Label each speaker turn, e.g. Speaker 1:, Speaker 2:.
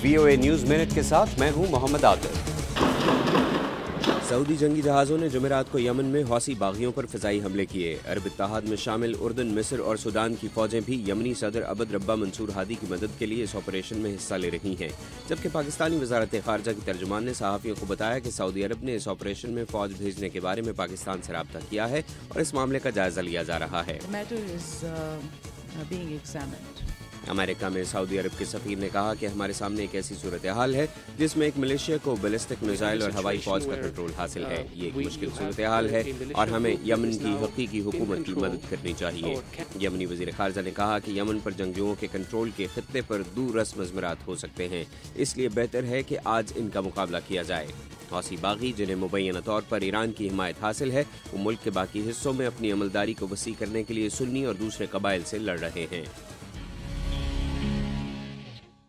Speaker 1: VOA news minute के साथ मैं हूं मोहम्मद आतिफ। सऊदी जंगी जहाज़ों ने जुमेरात को यमन में हौसी बागियों पर फ़िज़ाई हमले किए। अरब इत्तेहाद में शामिल उर्दन, मिस्र और सूडान की फ़ौजें भी यमनी सदर अबद रब्बा मंसूर हादी की मदद के लिए इस ऑपरेशन में हिस्सा ले रही हैं। जबकि पाकिस्तानी वज़ारत ख़ारजा की तर्जुमान ने सहाफ़ियों को बताया कि सऊदी अरब ने इस ऑपरेशन में फ़ौज भेजने के बारे में पाकिस्तान से राब्ता किया है और इस मामले का जायज़ा लिया जा रहा है। अमेरिका में सऊदी अरब के सफ़ीर ने कहा कि हमारे सामने एक ऐसी सूरत हाल है जिसमें एक मिलिशिया को बैलिस्टिक मिसाइल और हवाई फौज का कंट्रोल हासिल है। ये एक मुश्किल सूरत हाल है और हमें यमन की हकीकी हुकूमत की मदद करनी चाहिए। यमनी वज़ीर ख़ारजा ने कहा कि यमन पर जंगजुओं के कंट्रोल के खित्ते पर दूर रस्म मज़मरात हो सकते हैं, इसलिए बेहतर है कि आज इनका मुकाबला किया जाए। हौसी बागी, जिन्हें मुबैना तौर पर ईरान की हिमायत हासिल है, वो मुल्क के बाकी हिस्सों में अपनी अमलदारी को वसी करने के लिए सुन्नी और दूसरे कबाइल से लड़ रहे हैं।